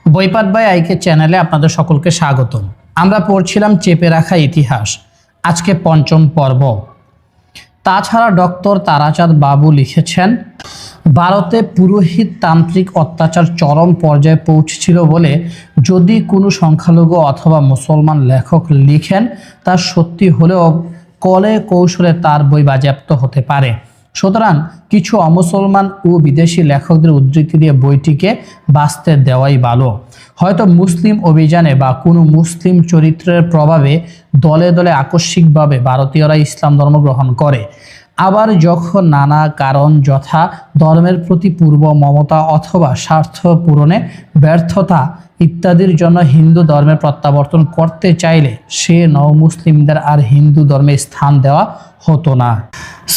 বইপাঠ by আইকে চ্যানেলে আপনাদের সকলকে স্বাগতম। আমরা পড়ছিলাম চেপে রাখা ইতিহাস, আজকে পঞ্চম পর্ব। তাছাড়া ডক্টর তারাচাঁদ বাবু লিখেছেন, ভারতে পুরোহিত তান্ত্রিক অত্যাচার চরম পর্যায়ে পৌঁছেছিল বলে যদি কোনো সংখ্যালঘু অথবা মুসলমান লেখক লিখেন তা সত্যি হলেও কলে কৌশলে তার বই বাজেয়াপ্ত হতে পারে। সুতরাং কিছু অমুসলমান ও বিদেশি লেখকদের উদ্ধৃতি দিয়ে বইটিকে বাঁচতে দেওয়াই ভালো। হয়তো মুসলিম অভিযানে বা কোনো মুসলিম চরিত্রের প্রভাবে দলে দলে আকস্মিকভাবে ভারতীয়রা ইসলাম ধর্ম গ্রহণ করে। আবার যখন নানা কারণ যথা ধর্মের প্রতি পূর্ব মমতা অথবা স্বার্থ পূরণে ব্যর্থতা ইত্যাদির জন্য হিন্দু ধর্মের প্রত্যাবর্তন করতে চাইলে সে নও-মুসলিমদের আর হিন্দু ধর্মে স্থান দেওয়া হতো না।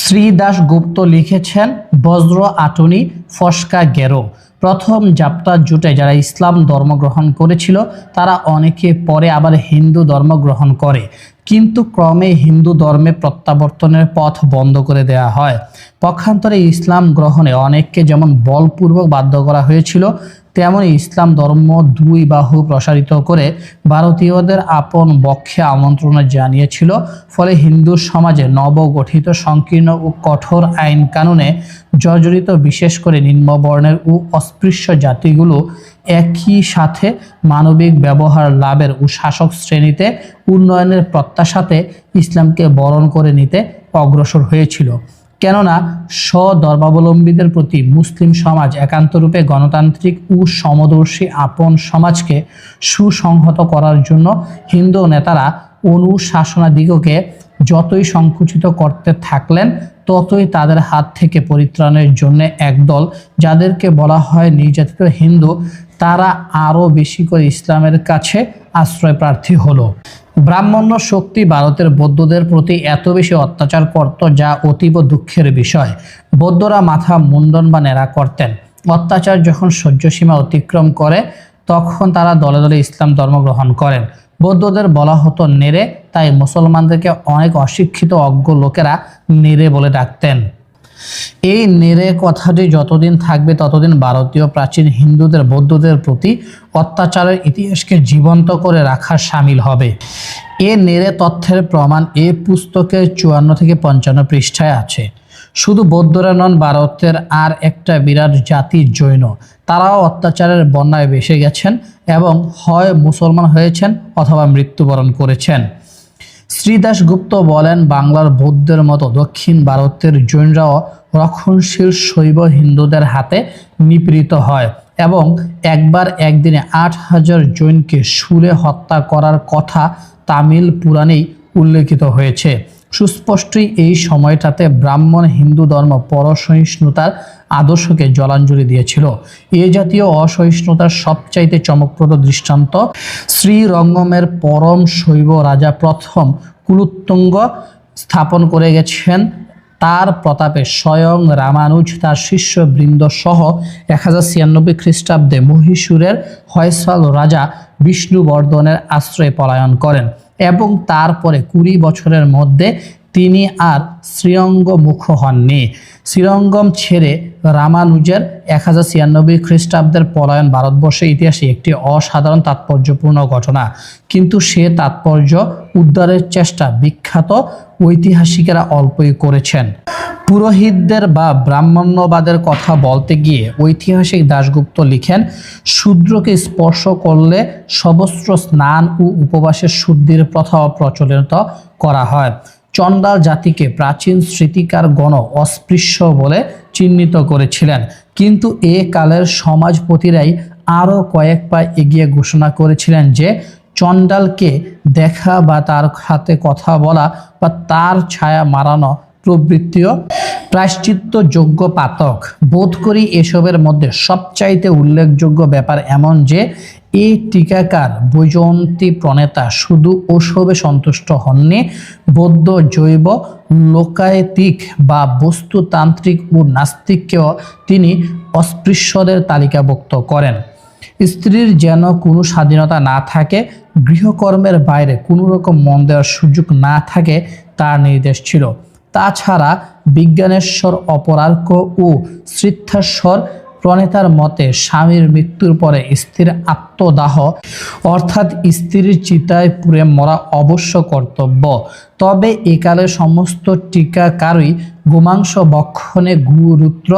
শ্রী দাশগুপ্ত লিখেছেন, বজ্র আটুনি ফস্কা গেরো। প্রথম জাপ্তা জুটে যারা ইসলাম ধর্ম গ্রহণ করেছিল তারা অনেকে পরে আবার হিন্দু ধর্ম গ্রহণ করে, কিন্তু ক্রমে হিন্দু ধর্মে প্রত্যাবর্তনের পথ বন্ধ করে দেওয়া হয়। পক্ষান্তরে ইসলাম গ্রহণে অনেককে যেমন বলপূর্বক বাধ্য করা হয়েছিল, তেমনি ইসলাম ধর্ম দুই বাহু প্রসারিত করে ভারতীয়দের আপন বক্ষে আমন্ত্রণ জানিয়েছিল। ফলে হিন্দু সমাজে নবগঠিত সংকীর্ণ ও কঠোর আইন কানুনে জর্জরিত বিশেষ করে নিম্নবর্ণের ও অস্পৃশ্য জাতিগুলো একই সাথে মানবিক ব্যবহার লাভের ও শাসক শ্রেণীতে উন্নয়নের প্রত্যাশাতে ইসলামকে বরণ করে নিতে অগ্রসর হয়েছিল। কেননা স্বধর্মাবলম্বীদের প্রতি মুসলিম সমাজ একান্তরূপে গণতান্ত্রিক ও সমদর্শী আপন সমাজকে সুসংহত করার জন্য হিন্দু নেতারা অনুশাসনাদিগকে যতই সংকুচিত করতে থাকলেন, ততই তাদের হাত থেকে পরিত্রাণের জন্য একদল, যাদেরকে বলা হয় নির্যাতিত হিন্দু, তারা আরও বেশি করে ইসলামের কাছে আশ্রয় প্রার্থী হলো। ব্রাহ্মণ্য শক্তি ভারতের বৌদ্ধদের প্রতি এত বেশি অত্যাচার করত যা অতীব দুঃখের বিষয়। বৌদ্ধরা মাথা মুন্ডন বা ন্যাড়া করতেন। অত্যাচার যখন সহ্যসীমা অতিক্রম করে তখন তারা দলে দলে ইসলাম ধর্ম গ্রহণ করেন। বৌদ্ধদের বলা হতো নেড়ে, তাই মুসলমানদেরকে অনেক অশিক্ষিত অজ্ঞ লোকেরা নেড়ে বলে ডাকতেন। এই নেড়ে কথাটি যতদিন থাকবে ততদিন ভারতীয় প্রাচীন হিন্দুদের বৌদ্ধদের প্রতি অত্যাচারের ইতিহাসকে জীবন্ত করে রাখা সামিল হবে। এ নেড়ে তথ্যের প্রমাণ এ পুস্তকের 54 থেকে 55 পৃষ্ঠায় আছে। শুধু বৌদ্ধরা নন, ভারতের আর একটা বিরাট জাতি জৈন, তারাও অত্যাচারের বন্যায় ভেসে গেছেন এবং হয় মুসলমান হয়েছেন অথবা মৃত্যুবরণ করেছেন। শ্রী দাশগুপ্ত বলেন, বাংলার বৌদ্ধের মতো দক্ষিণ ভারতের জৈনরাও রক্ষণশীল শৈব হিন্দুদের হাতে নিপীড়িত হয় এবং একবার একদিনে 8000 জৈনকে শূলে হত্যা করার কথা তামিল পুরাণেই উল্লেখিত হয়েছে। সুস্পষ্টই এই সময়টাতে ব্রাহ্মণ হিন্দু ধর্ম পরসহিষ্ণুতার আদর্শকে জলাঞ্জলি দিয়েছিল। এ জাতীয় অসহিষ্ণুতার সবচাইতে চমকপ্রদ দৃষ্টান্ত শ্রীরঙ্গমের পরম শৈব রাজা প্রথম কুলোত্তুঙ্গ স্থাপন করে গেছেন। তার প্রতাপে স্বয়ং রামানুজ তার শিষ্যবৃন্দ সহ 1096 খ্রিস্টাব্দে মহীশূরের হয়সাল রাজা বিষ্ণুবর্ধনের আশ্রয়ে পলায়ন করেন এবং তারপরে 20 বছরের মধ্যে তিনি আর শ্রীরঙ্গমুখ হননি। শ্রীরঙ্গম ছেড়ে রামানুজের 1096 খ্রিস্টাব্দের পলায়ন ভারতবর্ষের ইতিহাসে একটি অসাধারণ তাৎপর্যপূর্ণ ঘটনা, কিন্তু সে তাৎপর্য উদ্ধারের চেষ্টা বিখ্যাত ঐতিহাসিকেরা অল্পই করেছেন। পুরোহিতদের বা ব্রাহ্মণ্যবাদের কথা বলতে গিয়ে ঐতিহাসিক দাশগুপ্ত লিখেন, শূদ্রকে স্পর্শ করলে সবস্ত্র স্নান ও উপবাসের শুদ্ধির প্রথা প্রচলিত করা হয়। চণ্ডাল জাতিকে প্রাচীন স্মৃতিকারগণ অস্পৃশ্য বলে চিহ্নিত করেছিলেন, কিন্তু এ কালের সমাজপতিরাই আরও কয়েক পা এগিয়ে ঘোষণা করেছিলেন যে চণ্ডালকে দেখা বা তার হাতে কথা বলা বা তার ছায়া মারানো প্রবৃত্তিও প্রায়শ্চিত্তযোগ্য পাতক। বোধ করি এসবের মধ্যে সবচাইতে উল্লেখযোগ্য ব্যাপার এমন যে এই টিকাকার বৈজয়ন্তী প্রণেতা শুধু ওসবে সন্তুষ্ট হননি, বৌদ্ধ জৈব লোকায়তিক বা বস্তুতান্ত্রিক ও নাস্তিককেও তিনি অস্পৃশ্যদের তালিকাভুক্ত করেন। স্ত্রীর যেন কোনো স্বাধীনতা না থাকে, গৃহকর্মের বাইরে কোনো রকম মন দেওয়ার সুযোগ না থাকে তার নির্দেশ ছিল। তাছাড়া বিজ্ঞানেশ্বর, অপরার্ক ও শ্রীর্থেশ্বর প্রণেতার মতে স্বামীর মৃত্যুর পরে স্ত্রীর আত্মদাহ অর্থাৎ স্ত্রীর চিতায় পুড়ে মরা অবশ্য কর্তব্য। তবে একালে সমস্ত টিকাকারই গোমাংস ভক্ষণে গুরুত্র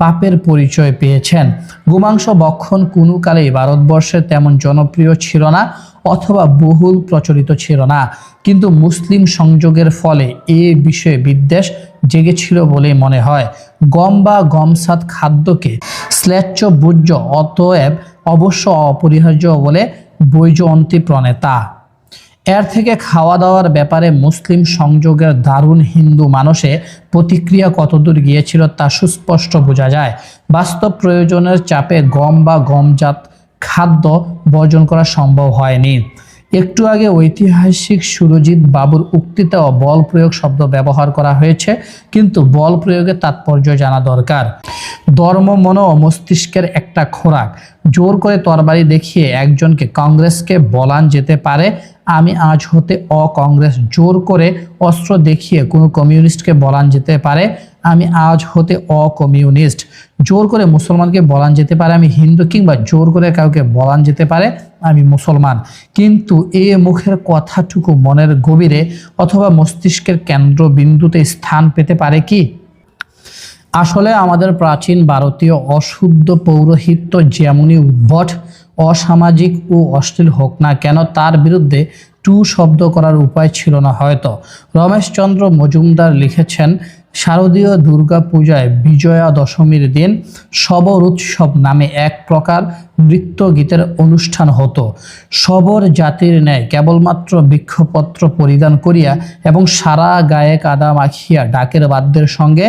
পাপের পরিচয় পেয়েছেন। গোমাংস ভক্ষণ কোনো কালেই ভারতবর্ষে তেমন জনপ্রিয় ছিল না অথবা বহুল প্রচলিত ছিল না, কিন্তু মুসলিম সংযোগের ফলে এ বিষয়ে বিদ্বেষ জেগেছিল বলে মনে হয়। গম বা গমসাত খাদ্যকে শ্লেচ্ছ ভোজ্য, অতএব অবশ্য অপরিহার্য বলে বৈজয়ন্তী প্রণেতা। এর থেকে খাওয়া দাওয়ার ব্যাপারে মুসলিম সংযোগের দারুণ হিন্দু মানুষে প্রতিক্রিয়া কতদূর গিয়েছিল তা সুস্পষ্ট বোঝা যায়। বাস্তব প্রয়োজনের চাপে গম বা গমজাত খাদ্য বর্জন করা সম্ভব হয়নি। একটু আগে ঐতিহাসিক সুরজিৎ বাবুর উক্তিতেও বল প্রয়োগ শব্দ ব্যবহার করা হয়েছে, কিন্তু বল প্রয়োগের তাৎপর্য জানা দরকার। ধর্ম মন ও মস্তিষ্কের একটা খোরাক। জোর করে তরবারি দেখিয়ে একজনকে কংগ্রেসকে বলান যেতে পারে, আমি আজ হতে অকংগ্রেস। জোর করে অস্ত্র দেখিয়ে কোনো কমিউনিস্টকে বলান যেতে পারে, আমি আজ হতে অকমিউনিস্ট। জোর করে মুসলমানকে বলান যেতে পারে আমি হিন্দু, কিংবা জোর করে কাউকে বলান যেতে পারে আমি মুসলমান, কিন্তু এ মুখের কথাটুকু মনের গভীরে অথবা মস্তিষ্কের কেন্দ্রবিন্দুতে স্থান পেতে পারে কি? আসলে আমাদের প্রাচীন ভারতীয় অশুদ্ধ পৌরোহিত্য যেমনই উদ্ভট, অসামাজিক ও অশ্লীল হোক না কেন, তার বিরুদ্ধে টু শব্দ করার উপায় ছিল না হয়তো। রমেশচন্দ্র মজুমদার লিখেছেন, শারদীয় দুর্গা পূজায় বিজয়া দশমীর দিন শবর উৎসব নামে এক প্রকার নৃত্য গীতের অনুষ্ঠান হতো। শবর জাতির ন্যায় কেবলমাত্র বৃক্ষপত্র পরিধান করিয়া এবং সারা গায়ে কাদা মাখিয়া ডাকের বাদ্যের সঙ্গে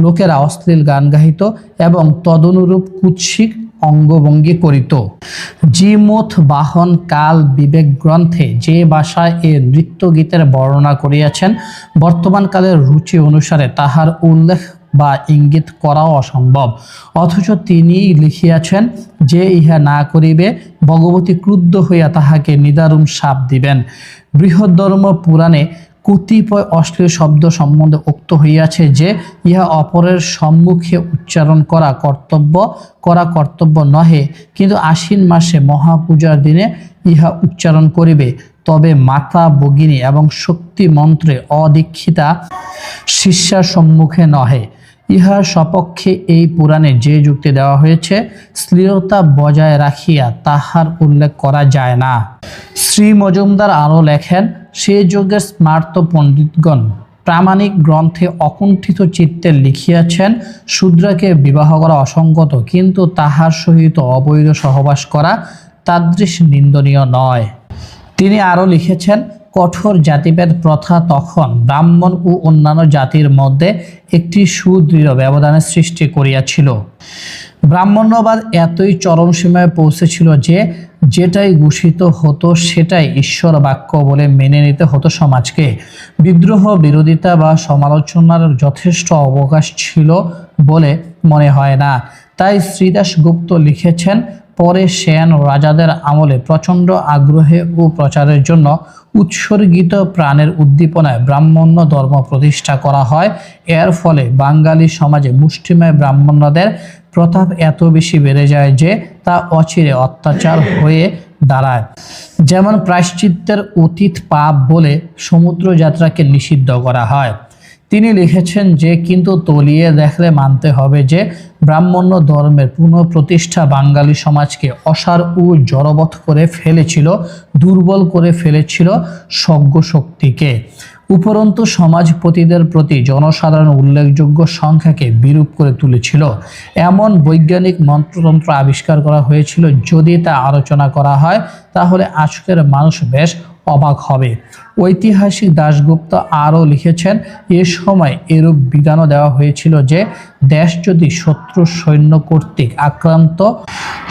লোকেরা অশ্লীল গান গাহিত এবং তদনুরূপ কুৎসিক অঙ্গভঙ্গি করিত। জিমুথ বাহন কাল বিবেক গ্রন্থে যে ভাষায় এ নৃত্যগীতের বর্ণনা করিয়াছেন, বর্তমান কালের রুচি অনুসারে তাহার উল্লেখ বা ইঙ্গিত করাও অসম্ভব। অথচ তিনি লিখিয়াছেন যে ইহা না করিবে ভগবতী ক্রুদ্ধ হইয়া তাহাকে নিদারুণ শাপ দিবেন। বৃহদ্ধর্ম পুরাণে কতিপয় অশ্লীল শব্দ সম্বন্ধে উক্ত হইয়াছে যে ইহা অপরের সম্মুখে উচ্চারণ করা কর্তব্য নহে, কিন্তু আশ্বিন মাসে মহাপূজার দিনে ইহা উচ্চারণ করিবে, তবে মাতা ভগিনী এবং শক্তি মন্ত্রে অদীক্ষিতা শিষ্যার সম্মুখে নহে। ইহার সপক্ষে এই পুরাণে যে যুক্তি দেওয়া হয়েছে, শ্লীলতা বজায় রাখিয়া তাহার উল্লেখ করা যায় না। শ্রী মজুমদার আরও লেখেন, সে যুগের স্মার্ত পণ্ডিতগণ প্রামাণিক গ্রন্থে অকুণ্ঠিত চিত্তে লিখিয়াছেন, শূদ্রকে বিবাহ করা অসঙ্গত, কিন্তু তাহার সহিত অবৈধ সহবাস করা তাদৃশ নিন্দনীয় নয়। তিনি আরও লিখেছেন, কঠোর জাতিভেদ প্রথা তখন ব্রাহ্মণ ও অন্যান্য জাতির মধ্যে একটি সুদৃঢ় ব্যবধানের সৃষ্টি করিয়াছিল। ব্রাহ্মণ্যবাদ এতই চরম সীমায় পৌঁছেছিল যে যেটাই ঘোষিত হতো সেটাই ঈশ্বর বাক্য বলে মেনে নিতে হতো সমাজকে। বিদ্রোহ, বিরোধিতা বা সমালোচনার যথেষ্ট অবকাশ ছিল বলে মনে হয় না। তাই শ্রীদাসগুপ্ত লিখেছেন, পরে সেন রাজাদের আমলে প্রচণ্ড আগ্রহে ও প্রচারের জন্য উৎসর্গিত প্রাণের উদ্দীপনায় ব্রাহ্মণ্য ধর্ম প্রতিষ্ঠা করা হয়। এর ফলে বাঙালি সমাজে মুষ্টিমেয় ব্রাহ্মণদের প্রতাপ এত বেশি বেড়ে যায় যে তা অচিরে অত্যাচার হয়ে দাঁড়ায়। যেমন প্রায়শ্চিত্তের অতীত পাপ বলে সমুদ্র যাত্রাকে নিষিদ্ধ করা হয়। তিনি লিখেছেন যে কিন্তু তলিয়ে দেখলে মানতে হবে যে ব্রাহ্মণ্য ধর্মের পুনঃপ্রতিষ্ঠা বাঙালি সমাজকে অসার ও জড়বৎ করে ফেলেছিল, দুর্বল করে ফেলেছিল সজ্ঞ শক্তিকে। উপরন্তু সমাজপতিদের প্রতি জনসাধারণ উল্লেখযোগ্য সংখ্যাকে বিরূপ করে তুলেছিল। এমন বৈজ্ঞানিক মন্ত্রতন্ত্র আবিষ্কার করা হয়েছিল, যদি তা আলোচনা করা হয় তাহলে আজকের মানুষ বেশ অবাক হবে। ঐতিহাসিক দাশগুপ্ত আরও লিখেছেন, এ সময় এরূপ বিধানও দেওয়া হয়েছিল যে দেশ যদি শত্রু সৈন্য কর্তৃক আক্রান্ত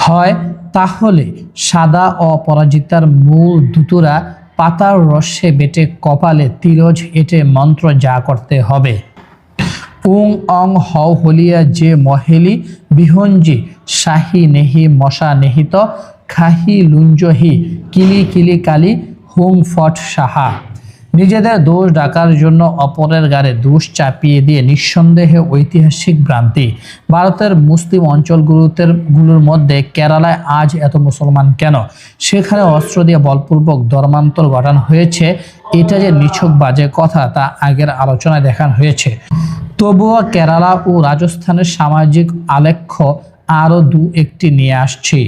হয় তাহলে সাদা অপরাজিতার মূল দুতুরা পাতার রসে বেটে কপালে তিলজ এঁটে মন্ত্র যা করতে হবে। উং অং হও হলিয়া যে মহেলি বিহঞ্জি শাহি নেহি মশা নেহিত খাহি লুঞ্জহি কিলি কিলি কালি হুং ফট সাহা। নিজেদের দোষ ঢাকার জন্য অপরের ঘাড়ে দোষ চাপিয়ে দিয়ে নিঃসন্দেহে ঐতিহাসিক ভ্রান্তি। ভারতের মুসলিম অঞ্চলগুলোর মধ্যে কেরালায় আজ এত মুসলমান কেন? সেখানে অস্ত্র দিয়ে বলপূর্বক ধর্মান্তর ঘটানো হয়েছে, এটা যে নিছক বাজে কথা তা আগের আলোচনায় দেখানো হয়েছে। তবুও কেরালা ও রাজস্থানের সামাজিক আলেখ্য আরও দু একটি নিয়ে আসছি।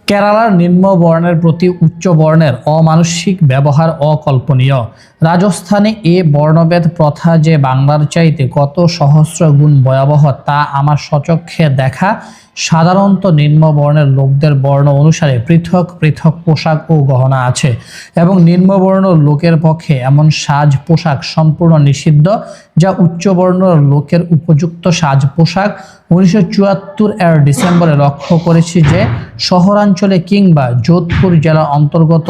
কেরালার নিম্ন বর্ণের প্রতি উচ্চ বর্ণের অমানুষিক ব্যবহার অকল্পনীয়। রাজস্থানে এ বর্ণভেদ প্রথা যে বাংলার চাইতে কত সহস্র গুণ ভয়াবহ তা আমার স্বচক্ষে দেখা। সাধারণত নিম্ন বর্ণের লোকদের বর্ণ অনুসারে পৃথক পৃথক পোশাক ও গহনা আছে এবং নিম্নবর্ণ লোকের পক্ষে এমন সাজ পোশাক সম্পূর্ণ নিষিদ্ধ যা উচ্চবর্ণ লোকের উপযুক্ত সাজ পোশাক। 1974 এর ডিসেম্বরে লক্ষ্য করেছি যে শহরাঞ্চলে কিংবা যোধপুর জেলার অন্তর্গত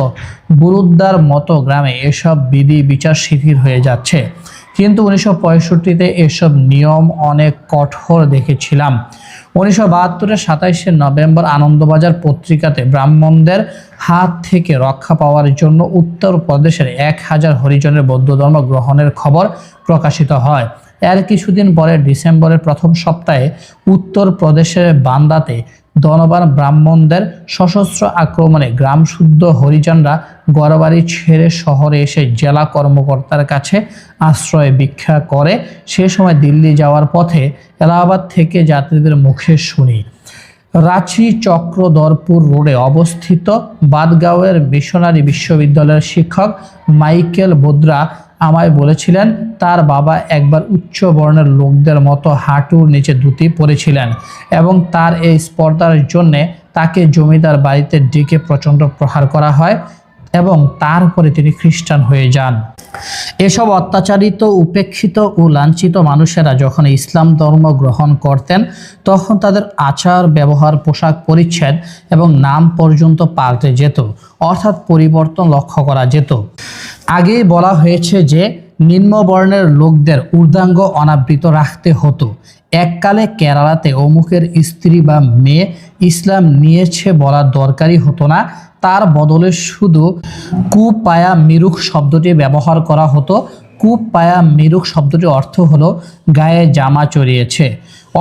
বুরুদ্দার মতো গ্রামে এসব বিধি বিচার শিথিল হয়ে যাচ্ছে, কিন্তু 1965-তে এসব নিয়ম অনেক কঠোর দেখেছিলাম। 1972-এর 27শে নভেম্বর আনন্দবাজার পত্রিকাতে ব্রাহ্মণদের হাত থেকে রক্ষা পাওয়ার জন্য উত্তর প্রদেশের 1000 হরিজনের বৌদ্ধ ধর্ম গ্রহণের খবর প্রকাশিত হয়। এর কিছুদিন পরে ডিসেম্বরের প্রথম সপ্তাহে উত্তর প্রদেশের বান্দাতে ধনবান ব্রাহ্মণদের সশস্ত্র আক্রমণে গ্রামশুদ্ধ হরিজনরা ঘরবাড়ি ছেড়ে শহরে এসে জেলা কর্মকর্তার কাছে আশ্রয় ভিক্ষা করে। সে সময় দিল্লি যাওয়ার পথে এলাহাবাদ থেকে যাত্রীদের মুখে শুনি, রাঁচি চক্রধরপুর রোডে অবস্থিত বাদগাঁওয়ের মিশনারি বিশ্ববিদ্যালয়ের শিক্ষক মাইকেল বোদ্রা আমায় বলেছিলেন তার বাবা একবার উচ্চ বর্ণের লোকদের মতো হাঁটুর নিচে ধুতি পরেছিলেন এবং তার এই স্পর্ধার জন্যে তাকে জমিদার বাড়িতে ডেকে প্রচণ্ড প্রহার করা হয় এবং তারপরে তিনি খ্রিস্টান হয়ে যান। এসব অত্যাচারিত, উপেক্ষিত ও লাঞ্ছিত মানুষেরা যখন ইসলাম ধর্ম গ্রহণ করতেন তখন তাদের আচার ব্যবহার, পোশাক পরিচ্ছদ এবং নাম পর্যন্ত পাল্টে যেত, অর্থাৎ পরিবর্তন লক্ষ্য করা যেত। আগেই বলা হয়েছে যে নিম্নবর্ণের লোকদের ঊর্ধ্বাঙ্গ অনাবৃত রাখতে হতো। এককালে কেরালাতে অমুকের স্ত্রী বা মেয়ে ইসলাম নিয়েছে বলার দরকারই হতো না, তার বদলে শুধু কুপায়া মিরুখ শব্দটি ব্যবহার করা হতো। কুপায়া মিরুখ শব্দটির অর্থ হলো গায়ে জামা চড়িয়েছে।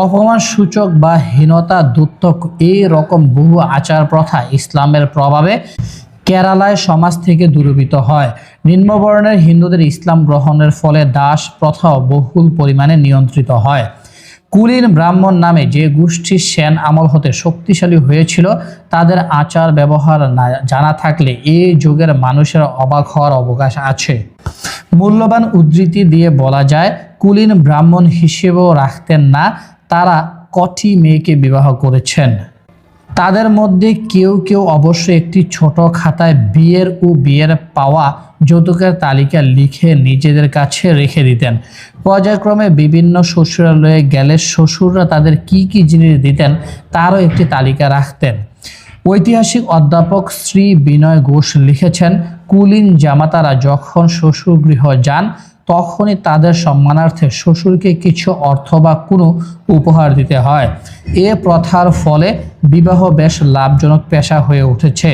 অপমান সূচক বা হীনতা দ্যোতক এই রকম বহু আচার প্রথা ইসলামের প্রভাবে কেরালায় সমাজ থেকে দূরীভূত হয়। নিম্নবর্ণের হিন্দুদের ইসলাম গ্রহণের ফলে দাস প্রথাও বহুল পরিমাণে নিয়ন্ত্রিত হয়। কুলীন ব্রাহ্মণ নামে যে গোষ্ঠী সেন আমল হতে শক্তিশালী হয়েছিল তাদের আচার ব্যবহার না জানা থাকলে এই যুগের মানুষের অবাক হওয়ার অবকাশ আছে। মূল্যবান উদ্ধৃতি দিয়ে বলা যায়, কুলীন ব্রাহ্মণ হিসেবেও রাখতেন না, তারা কটি মেয়েকে বিবাহ করেছেন। তাদের মধ্যে কেউ কেউ অবশ্য একটি ছোট খাতায় বিয়ের পাওয়া যৌতুকের তালিকা লিখে নিজেদের কাছে রেখে দিতেন। পর্যায়ক্রমে বিভিন্ন শ্বশুরালয়ে গেলে শ্বশুররা তাদের কি কি জিনিস দিতেন তারও একটি তালিকা রাখতেন। ঐতিহাসিক অধ্যাপক শ্রী বিনয় ঘোষ লিখেছেন, কুলীন জামাতারা যখন শ্বশুরগৃহ যান তখনই তাদের সম্মানার্থে শ্বশুরকে কিছু অর্থ বা কোনো উপহার দিতে হয়। এ প্রথার ফলে বিবাহ বেশ লাভজনক পেশা হয়ে উঠেছে।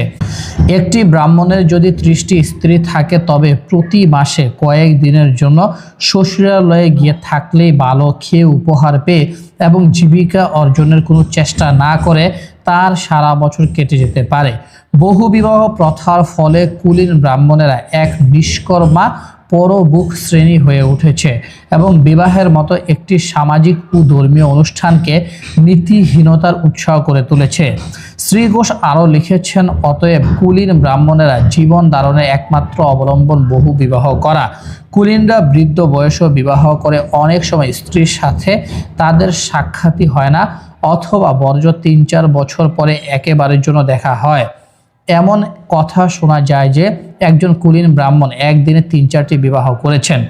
একটি ব্রাহ্মণের যদি 30টি স্ত্রী থাকে তবে প্রতি মাসে কয়েক দিনের জন্য শ্বশুরালয়ে গিয়ে থাকলেই ভালো খেয়ে উপহার পেয়ে এবং জীবিকা অর্জনের কোনো চেষ্টা না করে তার সারা বছর কেটে যেতে পারে। বহু বিবাহ প্রথার ফলে কুলীন ব্রাহ্মণেরা এক নিষ্কর্মা পরবুক শ্রেণী হয়ে উঠেছে এবং বিবাহের মতো একটি সামাজিক ও ধর্মীয় অনুষ্ঠানকে নীতিহীনতার উৎসাহ করে তুলেছে। শ্রী ঘোষ আরও লিখেছেন, অতএব কুলীন ব্রাহ্মণেরা জীবন ধারণের একমাত্র অবলম্বন বহু বিবাহ করা। কুলীনরা বৃদ্ধ বয়সেও বিবাহ করে, অনেক সময় স্ত্রীর সাথে তাদের সাক্ষাৎই হয় না অথবা বর্জ্য 3-4 বছর পরে একেবারের জন্য দেখা হয়। এমন কথা শোনা যায় যে একজন কুলীন ব্রাহ্মণ একদিনে 3-4টি বিবাহ করেছেন।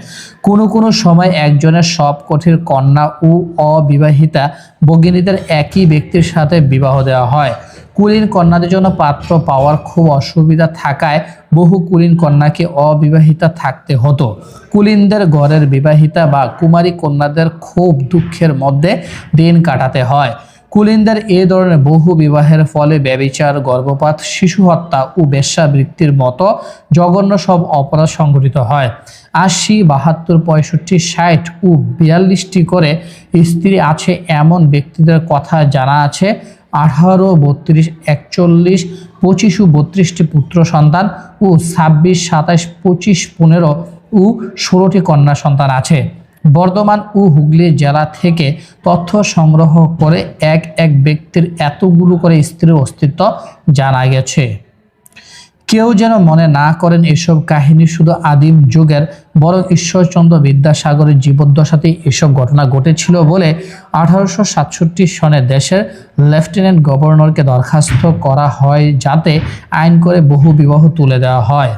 কোনো সময় একজনের সবকটির কন্যা ও অবিবাহিতা ভগিনীদের একই ব্যক্তির সাথে বিবাহ দেওয়া হয়। কুলীন কন্যাদের জন্য পাত্র পাওয়ার খুব অসুবিধা থাকায় বহু কুলীন কন্যাকে অবিবাহিতা থাকতে হতো। কুলীনদের ঘরের বিবাহিতা বা কুমারী কন্যাদের খুব দুঃখের মধ্যে দিন কাটাতে হয়। কুলিনদের এ ধরনের বহু বিবাহের ফলে ব্যভিচার, গর্ভপাত, শিশু হত্যা ও বেশ্যাবৃত্তির মতো জঘন্য সব অপরাধ সংঘটিত হয়। ৮০, ৭২, ৬৫, ৬০ ও ৪২টি করে স্ত্রী আছে এমন ব্যক্তিদের কথা জানা আছে। ১৮, ৩২, ৪১, ২৫ ও ৩২টি পুত্র সন্তান ও ২৬, ২৭, ২৫, ১৫ ও ১৬টি কন্যা সন্তান আছে। বর্ধমান ও হুগলি জেলা থেকে তথ্য সংগ্রহ করে এক এক ব্যক্তির এতগুলো করে স্ত্রীর অস্তিত্ব জানা গেছে। কেউ যেন মনে না করেন এসব কাহিনী শুধু আদিম যুগের, বরং ঈশ্বরচন্দ্র বিদ্যাসাগরের জীবদ্দশাতেই এসব ঘটনা ঘটেছিল বলে 1867 সনে দেশের লেফটেন্যান্ট গভর্নরকে দরখাস্ত করা হয় যাতে আইন করে বহু বিবাহ তুলে দেওয়া হয়।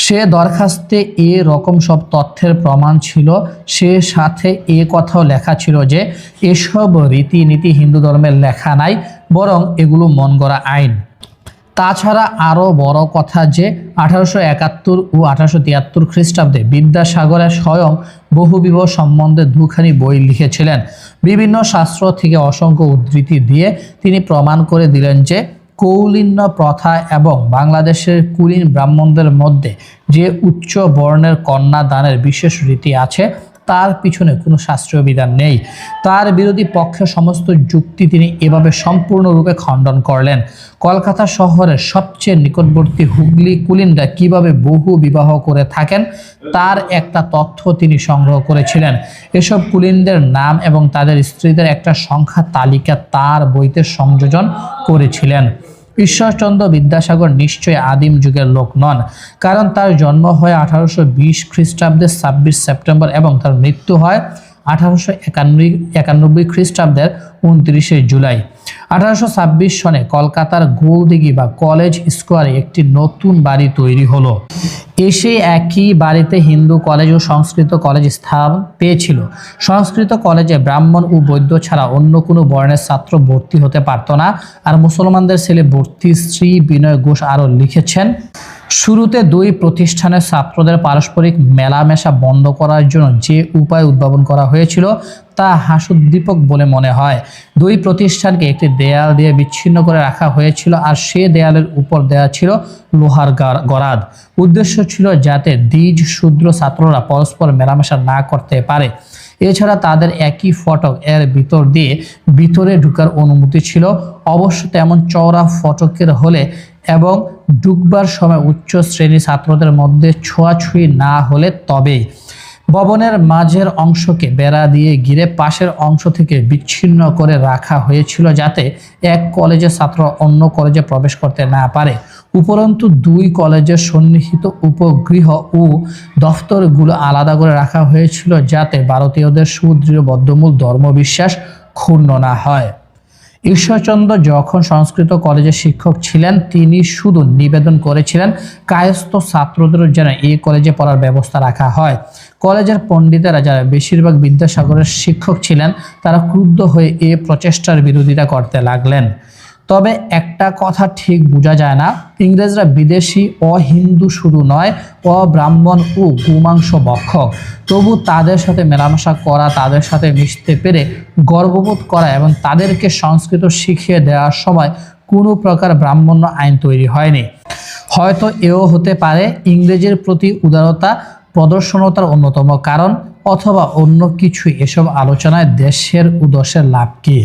সে দরখাস্তে এ রকম সব তথ্যের প্রমাণ ছিল। সে সাথে এ কথাও লেখা ছিল যে এসব রীতিনীতি হিন্দু ধর্মের লেখা নাই, বরং এগুলো মন গড়া আইন। তাছাড়া আরও বড় কথা যে 1871 ও 1873 খ্রিস্টাব্দে বিদ্যাসাগরের স্বয়ং বহুবিবাহ সম্বন্ধে দুখানি বই লিখেছিলেন। বিভিন্ন শাস্ত্র থেকে অসংখ্য উদ্ধৃতি দিয়ে তিনি প্রমাণ করে দিলেন যে কৌলিন্য প্রথা এবং বাংলাদেশের কুলীন ব্রাহ্মণদের মধ্যে যে উচ্চ বর্ণের কন্যা দানের বিশেষ রীতি আছে তার পিছনে কোনো শাস্ত্রীয় বিধান নেই। তার বিরোধী পক্ষে সমস্ত যুক্তি তিনি এভাবে সম্পূর্ণরূপে খণ্ডন করলেন। কলকাতা শহরের সবচেয়ে নিকটবর্তী হুগলি কুলিনরা কিভাবে বহু বিবাহ করে থাকেন তার একটা তথ্য তিনি সংগ্রহ করেছিলেন। এসব কুলিনদের নাম এবং তাদের স্ত্রীদের একটা সংখ্যা তালিকা তার বইতে সংযোজন করেছিলেন। ঈশ্বরচন্দ্র বিদ্যাসাগর নিশ্চয়ই আদিম যুগের লোক নন, কারণ তার জন্ম হয় 1820 খ্রিস্টাব্দের 26 সেপ্টেম্বর এবং তার মৃত্যু হয় 1891 খ্রিস্টাব্দের 29 জুলাই। 1826 সনে কলকাতার গোলদিঘি বা কলেজ স্কোয়ারে একটি নতুন বাড়ি তৈরি হলো। এসে একই বাড়িতে হিন্দু কলেজ ও সংস্কৃত কলেজ স্থান পেয়েছিল। সংস্কৃত কলেজে ব্রাহ্মণ ও বৈদ্য ছাড়া অন্য কোনো বর্ণের ছাত্র ভর্তি হতে পারত না। আর মুসলমানদের ছেলে ভর্তি শ্রী বিনয় ঘোষ আরও লিখেছেন, শুরুতে দুই প্রতিষ্ঠানের ছাত্রদের পারস্পরিক মেলামেশা বন্ধ করার জন্য যে উপায় উদ্ভাবন করা হয়েছিল তা হাস্যোদ্দীপক বলে মনে হয়। দুই প্রতিষ্ঠানকে একটি দেয়াল দিয়ে বিচ্ছিন্ন করে রাখা হয়েছিল আর সে দেয়ালের উপর দেওয়া ছিল লোহার গরাদ। উদ্দেশ্য ছিল যাতে দ্বিজ শূদ্র ছাত্ররা পরস্পর মেলামেশা না করতে পারে। এছাড়া তাদের একই ফটক এর ভিতর দিয়ে ভিতরে ঢুকার অনুমতি ছিল। অবশ্য তেমন চওড়া ফটকের হলে এবং ঢুকবার সময় উচ্চ শ্রেণী ছাত্রদের মধ্যে ছোঁয়াছুঁয়ি না হলে তবেই। ভবনের মাঝের অংশকে বেড়া দিয়ে ঘিরে পাশের অংশ থেকে বিচ্ছিন্ন করে রাখা হয়েছিল যাতে এক কলেজের ছাত্র অন্য কলেজে প্রবেশ করতে না পারে। উপরন্তু দুই কলেজের সন্নিহিত উপগৃহ ও দফতরগুলো আলাদা করে রাখা হয়েছিল যাতে ভারতীয়দের সুদৃঢ় বদ্ধমূল ধর্মবিশ্বাস ক্ষুণ্ণ না হয়। ঈশ্বরচন্দ্র যখন সংস্কৃত কলেজের শিক্ষক ছিলেন তিনি শুধু নিবেদন করেছিলেন কায়স্থ ছাত্রদের যেন এই কলেজে পড়ার ব্যবস্থা রাখা হয়। কলেজের পণ্ডিতেরা যারা বেশিরভাগ বিদ্যাসাগরের শিক্ষক ছিলেন তারা ক্রুদ্ধ হয়ে এ প্রচেষ্টার বিরোধিতা করতে লাগলেন। তবে একটা কথা ঠিক বোঝা যায় না, ইংরেজরা বিদেশি অহিন্দু শুধু নয় অব্রাহ্মণ ও গোমাংস ভক্ষক। তবু তাদের সাথে মেলামেশা করা, তাদের সাথে মিশতে পেরে গর্ববোধ করা এবং তাদেরকে সংস্কৃত শিখিয়ে দেওয়ার সময় কোনো প্রকার ব্রাহ্মণ্য আইন তৈরি হয়নি। হয়তো এও হতে পারে ইংরেজের প্রতি উদারতা প্রদর্শনতার অন্যতম কারণ, অথবা অন্য কিছু। এসব আলোচনায় দেশের উদ্দেশ্যের লাভ কি?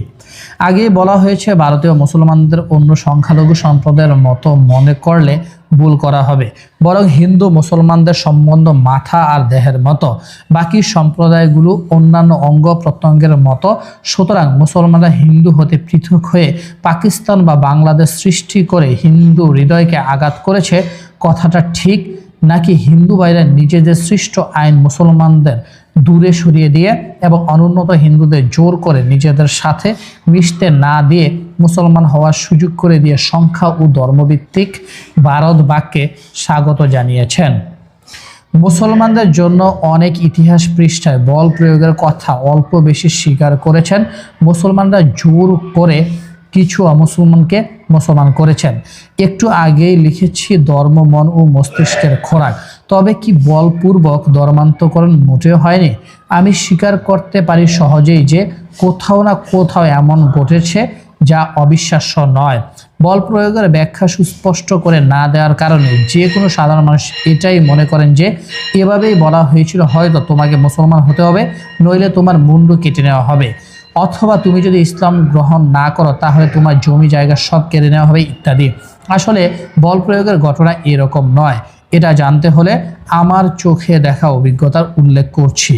আগেই বলা হয়েছে ভারতীয় মুসলমানদের অন্য সংখ্যালঘু সম্প্রদায়ের মতো মনে করলে ভুল করা হবে, বরং হিন্দু মুসলমানদের সম্বন্ধ মাথা আর দেহের মতো, বাকি সম্প্রদায়গুলো অন্যান্য অঙ্গ প্রত্যঙ্গের মতো। সুতরাং মুসলমানরা হিন্দু হতে পৃথক হয়ে পাকিস্তান বা বাংলাদেশ সৃষ্টি করে হিন্দু হৃদয়কে আঘাত করেছে, কথাটা ঠিক নাকি হিন্দু ভাইরা নিজেদের সৃষ্ট আইন মুসলমানদের দূরে সরিয়ে দিয়ে এবং অনুন্নত হিন্দুদের জোর করে নিজেদের সাথে মিশতে না দিয়ে মুসলমান হওয়ার সুযোগ করে দিয়ে সংখ্যা ও ধর্মভিত্তিক ভারত বাক্যে স্বাগত জানিয়েছেন। মুসলমানদের জন্য অনেক ইতিহাস পৃষ্ঠায় বল প্রয়োগের কথা অল্প বেশি স্বীকার করেছেন। মুসলমানরা জোর করে কিছু অমুসলমানকে মুসলমান করেছেন। একটু আগেই লিখেছি ধর্ম মন ও মস্তিষ্কের খোরাক, তবে কি বলপূর্বক ধর্মান্তকরণ মোটেও হয়নি? আমি স্বীকার করতে পারি সহজেই যে কোথাও না কোথাও এমন ঘটেছে যা অবিশ্বাস্য নয়। বল প্রয়োগের ব্যাখ্যা সুস্পষ্ট করে না দেওয়ার কারণে যে কোনো সাধারণ মানুষ এটাই মনে করেন যে এভাবেই বলা হয়েছিল, হয়তো তোমাকে মুসলমান হতে হবে, নইলে তোমার মুন্ডু কেটে নেওয়া হবে, অথবা তুমি যদি ইসলাম গ্রহণ না করো তাহলে তোমার জমি জায়গা সব কেড়ে নেওয়া হবে ইত্যাদি। আসলে বল প্রয়োগের ঘটনা এরকম নয়। এটা জানতে হলে আমার চোখে দেখা অভিজ্ঞতার উল্লেখ করছি।